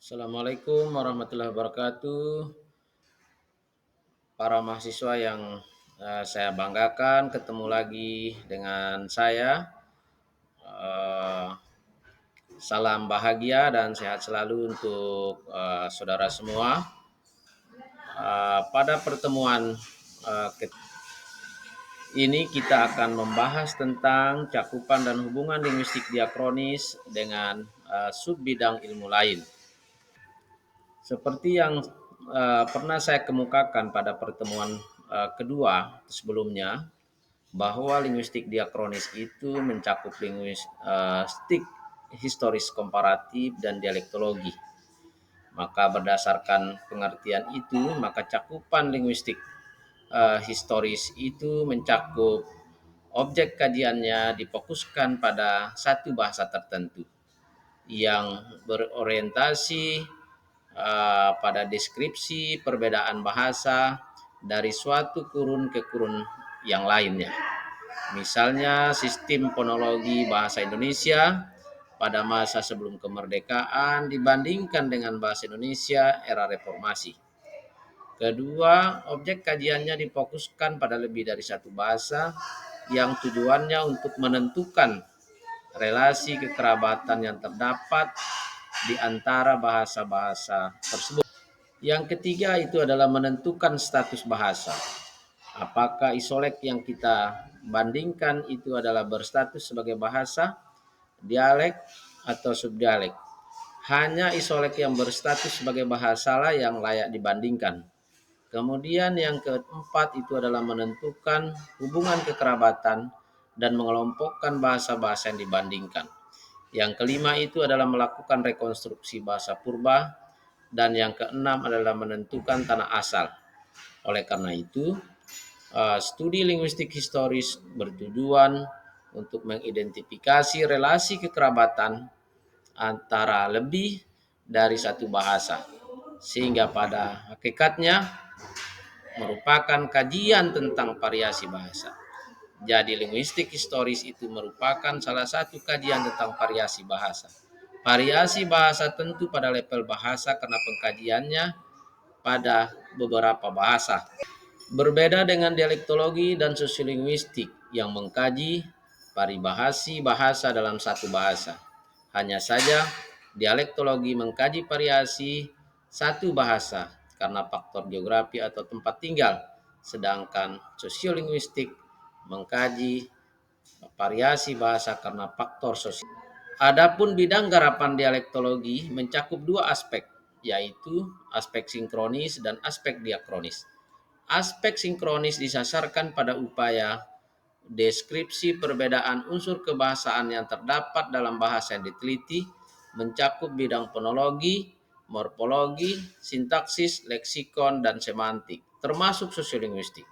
Assalamualaikum warahmatullahi wabarakatuh. Para mahasiswa yang saya banggakan, ketemu lagi dengan saya. Eh, Salam bahagia dan sehat selalu untuk saudara semua. Pada pertemuan eh, ini kita akan membahas tentang cakupan dan hubungan linguistik diakronis dengan sub bidang ilmu lain. Seperti yang pernah saya kemukakan pada pertemuan kedua sebelumnya, bahwa linguistik diakronis itu mencakup linguistik historis komparatif dan dialektologi. Maka berdasarkan pengertian itu, maka cakupan linguistik historis itu mencakup objek kajiannya difokuskan pada satu bahasa tertentu yang berorientasi pada deskripsi perbedaan bahasa dari suatu kurun ke kurun yang lainnya. Misalnya sistem fonologi bahasa Indonesia pada masa sebelum kemerdekaan dibandingkan dengan bahasa Indonesia era reformasi. Kedua, objek kajiannya difokuskan pada lebih dari satu bahasa yang tujuannya untuk menentukan relasi kekerabatan yang terdapat di antara bahasa-bahasa tersebut. Yang ketiga itu adalah menentukan status bahasa. Apakah isolek yang kita bandingkan itu adalah berstatus sebagai bahasa, dialek, atau subdialek. Hanya isolek yang berstatus sebagai bahasa lah yang layak dibandingkan. Kemudian yang keempat itu adalah menentukan hubungan kekerabatan dan mengelompokkan bahasa-bahasa yang dibandingkan. Yang kelima itu adalah melakukan rekonstruksi bahasa purba, dan yang keenam adalah menentukan tanah asal. Oleh karena itu, studi linguistik historis bertujuan untuk mengidentifikasi relasi kekerabatan antara lebih dari satu bahasa, sehingga pada hakikatnya merupakan kajian tentang variasi bahasa. Jadi linguistik historis itu merupakan salah satu kajian tentang variasi bahasa. Variasi bahasa tentu pada level bahasa karena pengkajiannya pada beberapa bahasa. Berbeda dengan dialektologi dan sosiolinguistik yang mengkaji paribahasi bahasa dalam satu bahasa. Hanya saja dialektologi mengkaji variasi satu bahasa karena faktor geografi atau tempat tinggal, sedangkan sosiolinguistik mengkaji variasi bahasa karena faktor sosial. Adapun bidang garapan dialektologi mencakup dua aspek, yaitu aspek sinkronis dan aspek diakronis. Aspek sinkronis disasarkan pada upaya deskripsi perbedaan unsur kebahasaan yang terdapat dalam bahasa yang diteliti, mencakup bidang fonologi, morfologi, sintaksis, leksikon, dan semantik, termasuk sosiolinguistik.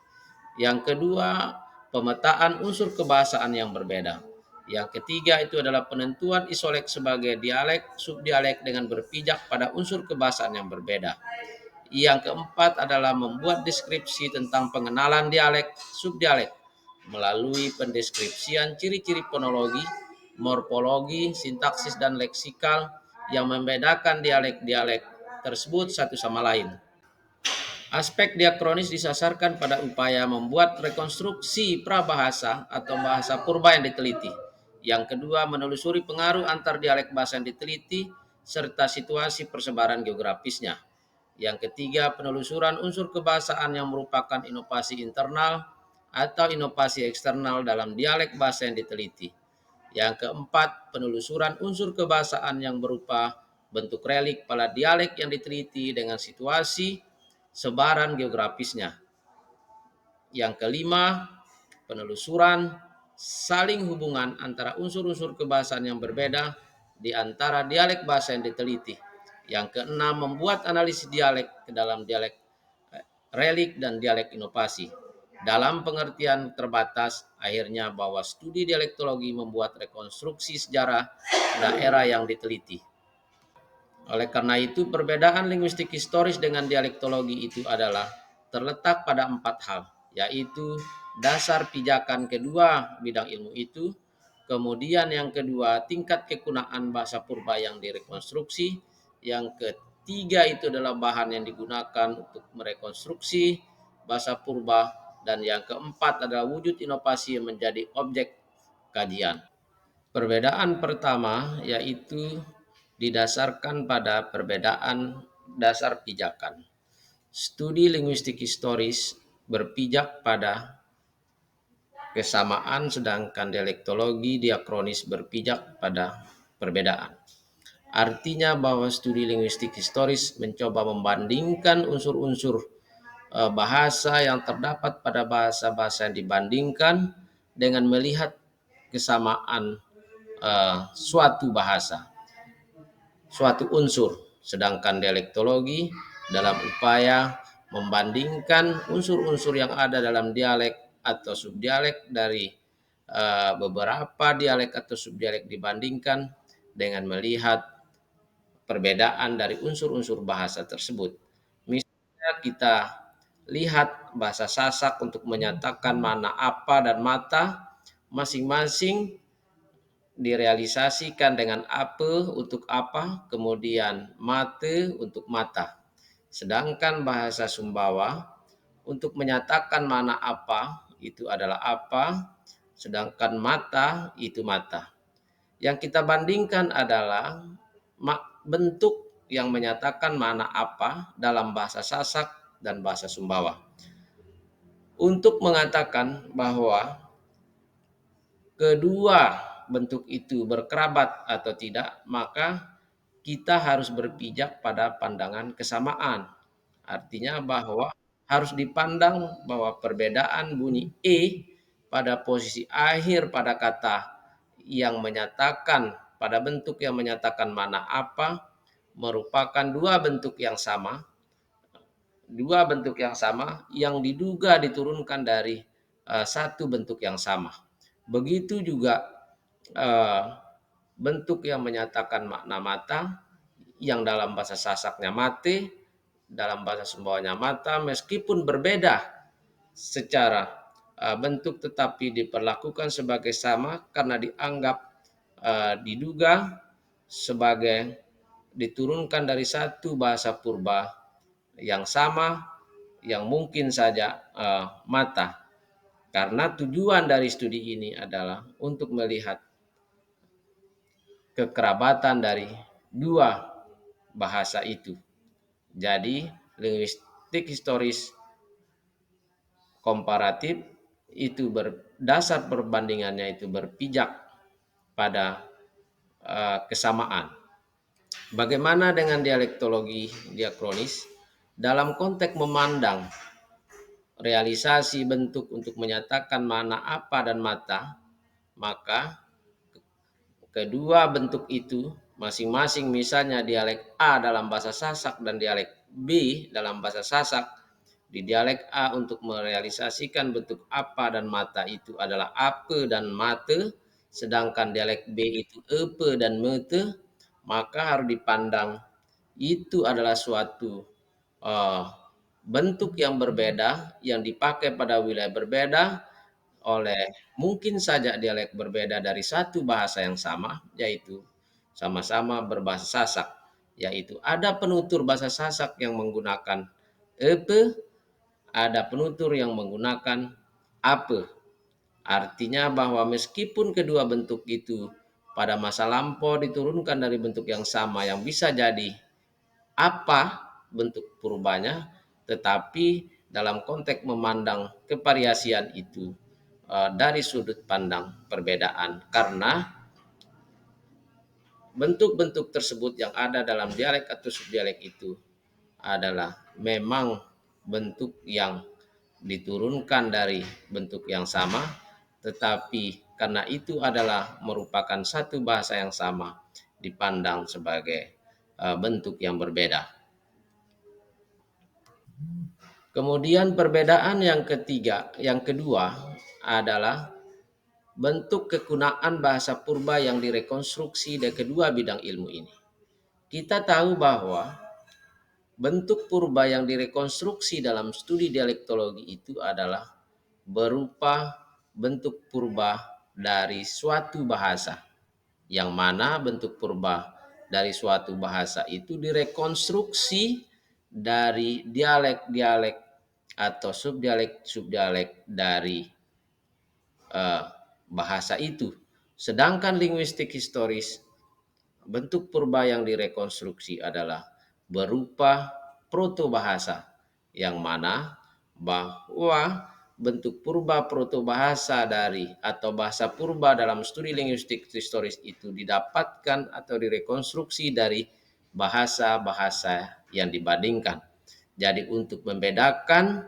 Yang kedua, pemetaan unsur kebahasaan yang berbeda. Yang ketiga itu adalah penentuan isolek sebagai dialek, subdialek dengan berpijak pada unsur kebahasaan yang berbeda. Yang keempat adalah membuat deskripsi tentang pengenalan dialek, subdialek melalui pendeskripsian ciri-ciri fonologi, morfologi, sintaksis, dan leksikal yang membedakan dialek-dialek tersebut satu sama lain. Aspek diakronis disasarkan pada upaya membuat rekonstruksi prabahasa atau bahasa purba yang diteliti. Yang kedua, menelusuri pengaruh antar dialek bahasa yang diteliti serta situasi persebaran geografisnya. Yang ketiga, penelusuran unsur kebahasaan yang merupakan inovasi internal atau inovasi eksternal dalam dialek bahasa yang diteliti. Yang keempat, penelusuran unsur kebahasaan yang berupa bentuk relik pada dialek yang diteliti dengan situasi sebaran geografisnya. Yang kelima, penelusuran saling hubungan antara unsur-unsur kebahasaan yang berbeda di antara dialek bahasa yang diteliti. Yang keenam, membuat analisis dialek ke dalam dialek relik dan dialek inovasi. Dalam pengertian terbatas, akhirnya bahwa studi dialektologi membuat rekonstruksi sejarah daerah yang diteliti. Oleh karena itu, perbedaan linguistik historis dengan dialektologi itu adalah terletak pada empat hal, yaitu dasar pijakan kedua bidang ilmu itu, kemudian yang kedua tingkat kegunaan bahasa purba yang direkonstruksi, Yang ketiga itu adalah bahan yang digunakan untuk merekonstruksi bahasa purba, dan yang keempat adalah wujud inovasi yang menjadi objek kajian. Perbedaan pertama yaitu didasarkan pada perbedaan dasar pijakan. Studi linguistik historis berpijak pada kesamaan, sedangkan dialektologi diakronis berpijak pada perbedaan. Artinya bahwa studi linguistik historis mencoba membandingkan unsur-unsur bahasa yang terdapat pada bahasa-bahasa yang dibandingkan dengan melihat kesamaan suatu bahasa, suatu unsur. Sedangkan dialektologi dalam upaya membandingkan unsur-unsur yang ada dalam dialek atau subdialek dari beberapa dialek atau subdialek dibandingkan dengan melihat perbedaan dari unsur-unsur bahasa tersebut. Misalnya kita lihat bahasa Sasak untuk menyatakan mana apa dan mata, masing-masing direalisasikan dengan apa untuk apa, kemudian mate untuk mata. Sedangkan bahasa Sumbawa untuk menyatakan mana apa itu adalah apa, sedangkan mata itu mata. Yang kita bandingkan adalah bentuk yang menyatakan mana apa dalam bahasa Sasak dan bahasa Sumbawa. Untuk mengatakan bahwa kedua bentuk itu berkerabat atau tidak, maka kita harus berpijak pada pandangan kesamaan. Artinya bahwa harus dipandang bahwa perbedaan bunyi E pada posisi akhir pada kata yang menyatakan, pada bentuk yang menyatakan mana apa, merupakan dua bentuk yang sama yang diduga diturunkan dari satu bentuk yang sama. Begitu juga bentuk yang menyatakan makna mata, yang dalam bahasa Sasaknya mate, dalam bahasa Sumbawanya mata, meskipun berbeda secara bentuk tetapi diperlakukan sebagai sama karena dianggap diduga sebagai diturunkan dari satu bahasa purba yang sama, yang mungkin saja mata. Karena tujuan dari studi ini adalah untuk melihat kekerabatan dari dua bahasa itu. Jadi, linguistik historis komparatif itu berdasar perbandingannya itu berpijak pada kesamaan. Bagaimana dengan dialektologi diakronis? Dalam konteks memandang realisasi bentuk untuk menyatakan mana apa dan mata, maka kedua bentuk itu masing-masing, misalnya dialek A dalam bahasa Sasak dan dialek B dalam bahasa Sasak. Di dialek A untuk merealisasikan bentuk apa dan mata itu adalah apa dan mate, sedangkan dialek B itu epe dan mete, maka harus dipandang itu adalah suatu uh, bentuk yang berbeda yang dipakai pada wilayah berbeda oleh mungkin saja dialek berbeda dari satu bahasa yang sama, yaitu sama-sama berbahasa Sasak, yaitu ada penutur bahasa Sasak yang menggunakan epe, ada penutur yang menggunakan ape. Artinya bahwa meskipun kedua bentuk itu pada masa lampau diturunkan dari bentuk yang sama yang bisa jadi apa bentuk purbanya, tetapi dalam konteks memandang kevariasian itu dari sudut pandang perbedaan, karena bentuk-bentuk tersebut yang ada dalam dialek atau subdialek itu adalah memang bentuk yang diturunkan dari bentuk yang sama, tetapi karena itu adalah merupakan satu bahasa yang sama dipandang sebagai bentuk yang berbeda. Kemudian perbedaan yang kedua adalah bentuk kegunaan bahasa purba yang direkonstruksi dari kedua bidang ilmu ini. Kita tahu bahwa bentuk purba yang direkonstruksi dalam studi dialektologi itu adalah berupa bentuk purba dari suatu bahasa, yang mana bentuk purba dari suatu bahasa itu direkonstruksi dari dialek-dialek atau subdialek-subdialek dari eh, bahasa itu. Sedangkan linguistik historis, bentuk purba yang direkonstruksi adalah berupa proto bahasa, yang mana bahwa bentuk purba proto bahasa dari atau bahasa purba dalam studi linguistik historis itu didapatkan atau direkonstruksi dari bahasa-bahasa yang dibandingkan. Jadi untuk membedakan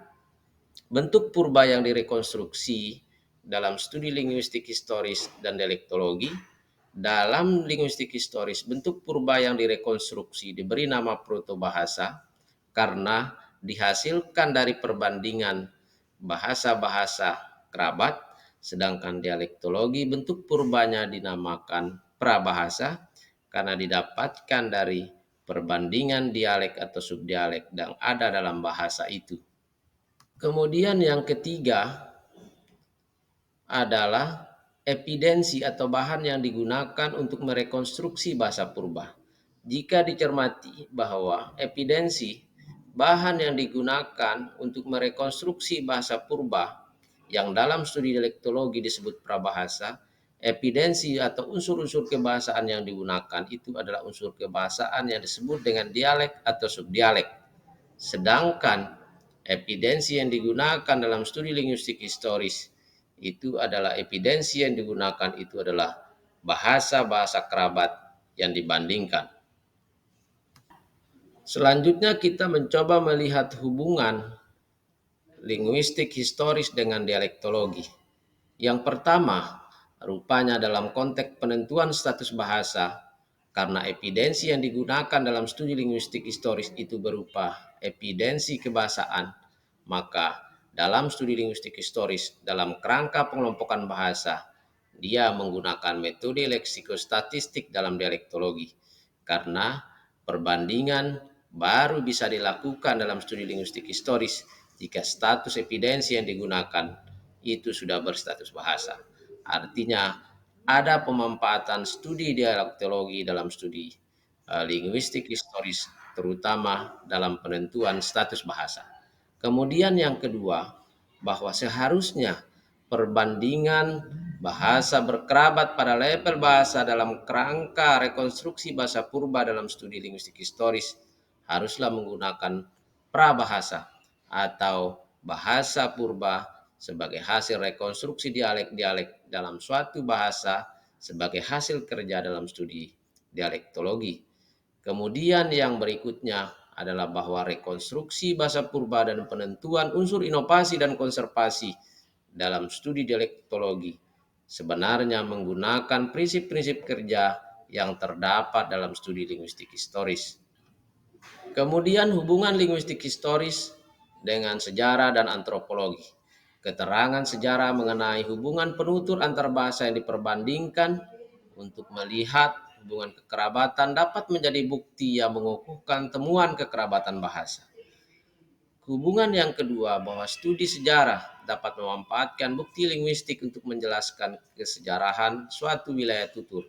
bentuk purba yang direkonstruksi dalam studi linguistik historis dan dialektologi, dalam linguistik historis bentuk purba yang direkonstruksi diberi nama protobahasa karena dihasilkan dari perbandingan bahasa-bahasa kerabat, sedangkan dialektologi bentuk purbanya dinamakan prabahasa karena didapatkan dari perbandingan dialek atau subdialek yang ada dalam bahasa itu. Kemudian yang ketiga adalah evidensi atau bahan yang digunakan untuk merekonstruksi bahasa purba. Jika dicermati bahwa evidensi bahan yang digunakan untuk merekonstruksi bahasa purba yang dalam studi dialektologi disebut prabahasa, evidensi atau unsur-unsur kebahasaan yang digunakan itu adalah unsur kebahasaan yang disebut dengan dialek atau subdialek. Sedangkan evidensi yang digunakan dalam studi linguistik historis itu adalah evidensi yang digunakan itu adalah bahasa-bahasa kerabat yang dibandingkan. Selanjutnya kita mencoba melihat hubungan linguistik historis dengan dialektologi. Yang pertama, rupanya dalam konteks penentuan status bahasa, karena evidensi yang digunakan dalam studi linguistik historis itu berupa evidensi kebahasaan, maka dalam studi linguistik historis dalam kerangka pengelompokan bahasa, dia menggunakan metode leksikostatistik dalam dialektologi, karena perbandingan baru bisa dilakukan dalam studi linguistik historis jika status evidensi yang digunakan itu sudah berstatus bahasa. Artinya ada pemanfaatan studi dialektologi dalam studi linguistik historis, terutama dalam penentuan status bahasa. Kemudian yang kedua, bahwa seharusnya perbandingan bahasa berkerabat pada level bahasa dalam kerangka rekonstruksi bahasa purba dalam studi linguistik historis haruslah menggunakan prabahasa atau bahasa purba sebagai hasil rekonstruksi dialek-dialek dalam suatu bahasa sebagai hasil kerja dalam studi dialektologi. Kemudian yang berikutnya adalah bahwa rekonstruksi bahasa purba dan penentuan unsur inovasi dan konservasi dalam studi dialektologi sebenarnya menggunakan prinsip-prinsip kerja yang terdapat dalam studi linguistik historis. Kemudian hubungan linguistik historis dengan sejarah dan antropologi. Keterangan sejarah mengenai hubungan penutur antar bahasa yang diperbandingkan untuk melihat hubungan kekerabatan dapat menjadi bukti yang mengukuhkan temuan kekerabatan bahasa. Hubungan yang kedua bahwa studi sejarah dapat memanfaatkan bukti linguistik untuk menjelaskan kesejarahan suatu wilayah tutur.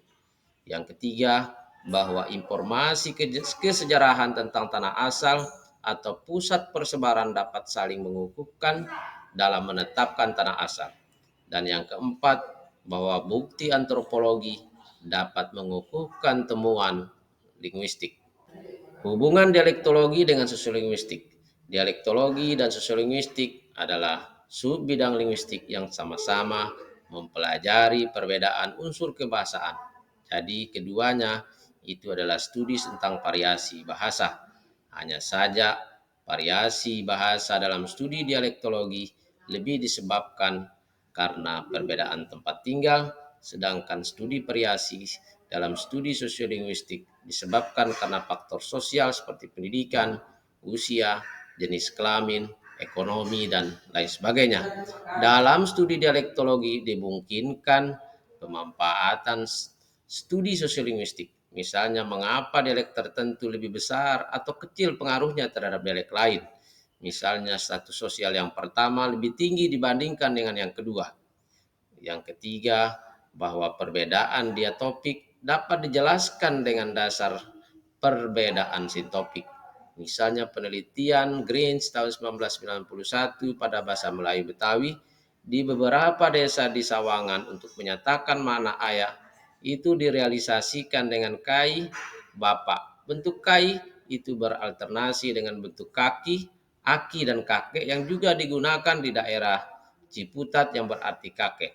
Yang ketiga, bahwa informasi kesejarahan tentang tanah asal atau pusat persebaran dapat saling mengukuhkan dalam menetapkan tanah asal. Dan yang keempat, bahwa bukti antropologi dapat mengukuhkan temuan linguistik. Hubungan dialektologi dengan sosiolinguistik. Dialektologi dan sosiolinguistik adalah sub bidang linguistik yang sama-sama mempelajari perbedaan unsur kebahasaan. Jadi keduanya itu adalah studi tentang variasi bahasa. Hanya saja variasi bahasa dalam studi dialektologi lebih disebabkan karena perbedaan tempat tinggal, sedangkan studi variasi dalam studi sosiolinguistik disebabkan karena faktor sosial seperti pendidikan, usia, jenis kelamin, ekonomi, dan lain sebagainya. Dalam studi dialektologi dimungkinkan pemanfaatan studi sosiolinguistik. Misalnya mengapa dialek tertentu lebih besar atau kecil pengaruhnya terhadap dialek lain. Misalnya status sosial yang pertama lebih tinggi dibandingkan dengan yang kedua. Yang ketiga, bahwa perbedaan diatopik dapat dijelaskan dengan dasar perbedaan sintopik. Misalnya penelitian Greens tahun 1991 pada bahasa Melayu Betawi di beberapa desa di Sawangan untuk menyatakan makna ayah itu direalisasikan dengan kai bapak. Bentuk kai itu beralternasi dengan bentuk kaki, aki, dan kakek yang juga digunakan di daerah Ciputat yang berarti kakek.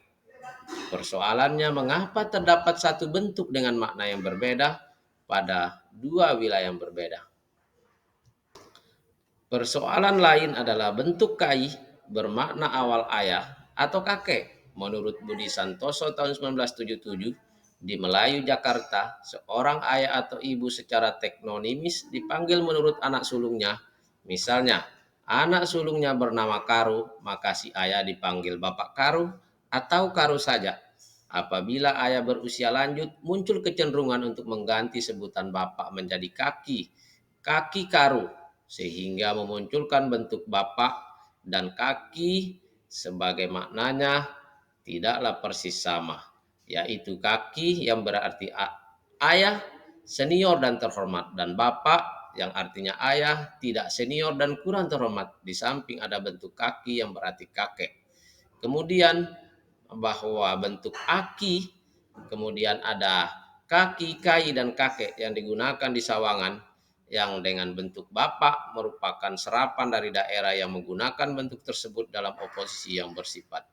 Persoalannya mengapa terdapat satu bentuk dengan makna yang berbeda pada dua wilayah yang berbeda. Persoalan lain adalah bentuk kai bermakna awal ayah atau kakek. Menurut Budi Santoso tahun 1977, di Melayu Jakarta, seorang ayah atau ibu secara teknonimis dipanggil menurut anak sulungnya. Misalnya, anak sulungnya bernama Karu, maka si ayah dipanggil Bapak Karu atau Karu saja. Apabila ayah berusia lanjut, muncul kecenderungan untuk mengganti sebutan bapak menjadi kaki, kaki Karu, sehingga memunculkan bentuk bapak dan kaki sebagai maknanya tidaklah persis sama, yaitu kaki yang berarti ayah senior dan terhormat, dan bapak yang artinya ayah tidak senior dan kurang terhormat, di samping ada bentuk kaki yang berarti kakek. Kemudian bahwa bentuk aki, kemudian ada kaki, kai, dan kakek yang digunakan di Sawangan yang dengan bentuk bapak merupakan serapan dari daerah yang menggunakan bentuk tersebut dalam oposisi yang bersifat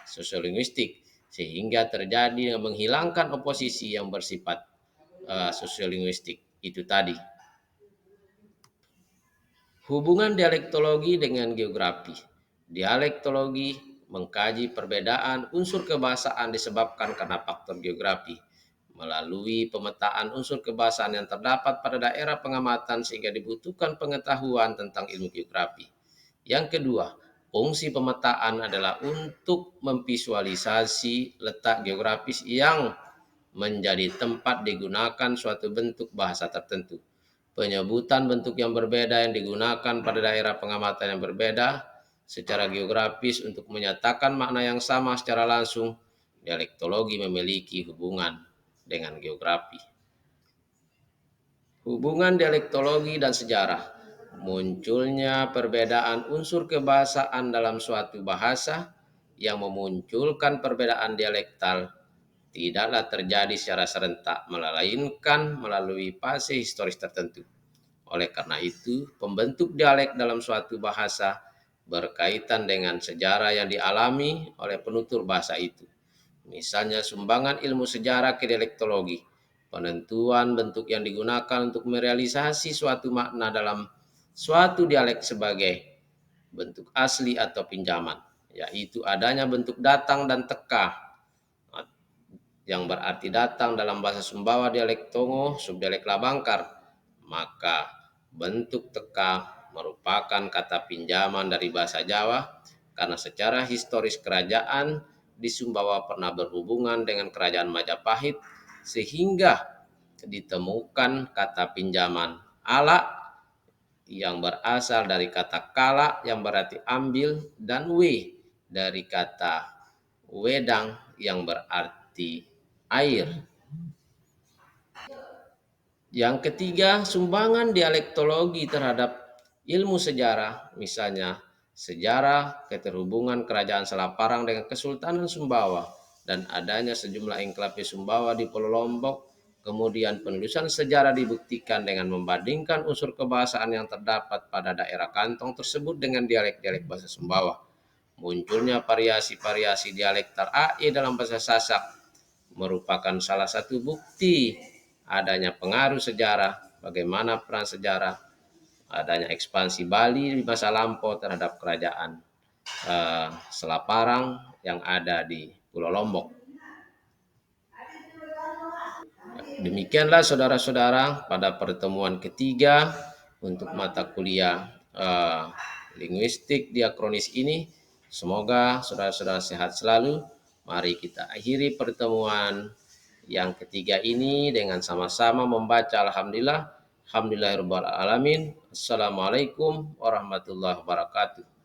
sosiolinguistik, sehingga terjadi menghilangkan oposisi yang bersifat sosiolinguistik itu tadi. Hubungan dialektologi dengan geografi. Dialektologi mengkaji perbedaan unsur kebahasaan disebabkan karena faktor geografi. Melalui pemetaan unsur kebahasaan yang terdapat pada daerah pengamatan sehingga dibutuhkan pengetahuan tentang ilmu geografi. Yang kedua, fungsi pemetaan adalah untuk memvisualisasi letak geografis yang menjadi tempat digunakan suatu bentuk bahasa tertentu. Penyebutan bentuk yang berbeda yang digunakan pada daerah pengamatan yang berbeda secara geografis untuk menyatakan makna yang sama secara langsung. Dialektologi memiliki hubungan dengan geografi. Hubungan dialektologi dan sejarah. Munculnya perbedaan unsur kebahasaan dalam suatu bahasa yang memunculkan perbedaan dialektal tidaklah terjadi secara serentak, melainkan melalui fase historis tertentu. Oleh karena itu, pembentuk dialek dalam suatu bahasa berkaitan dengan sejarah yang dialami oleh penutur bahasa itu. Misalnya sumbangan ilmu sejarah ke dialektologi, penentuan bentuk yang digunakan untuk merealisasi suatu makna dalam suatu dialek sebagai bentuk asli atau pinjaman, yaitu adanya bentuk datang dan teka, yang berarti datang dalam bahasa Sumbawa dialek Tongo, subdialek Labangkar, maka bentuk teka merupakan kata pinjaman dari bahasa Jawa karena secara historis kerajaan di Sumbawa pernah berhubungan dengan kerajaan Majapahit sehingga ditemukan kata pinjaman ala yang berasal dari kata kala yang berarti ambil dan we dari kata wedang yang berarti air. Yang ketiga, sumbangan dialektologi terhadap ilmu sejarah, misalnya sejarah keterhubungan kerajaan Selaparang dengan Kesultanan Sumbawa dan adanya sejumlah enklave Sumbawa di Pulau Lombok. Kemudian penulisan sejarah dibuktikan dengan membandingkan unsur kebahasaan yang terdapat pada daerah kantong tersebut dengan dialek-dialek bahasa Sumbawa. Munculnya variasi-variasi dialektal AE dalam bahasa Sasak merupakan salah satu bukti adanya pengaruh sejarah, bagaimana peran sejarah, adanya ekspansi Bali di masa lampau terhadap kerajaan Selaparang yang ada di Pulau Lombok. Demikianlah saudara-saudara pada pertemuan ketiga untuk mata kuliah linguistik diakronis ini. Semoga saudara-saudara sehat selalu. Mari kita akhiri pertemuan yang ketiga ini dengan sama-sama membaca Alhamdulillah. Alhamdulillahirabbil alamin. Assalamualaikum warahmatullahi wabarakatuh.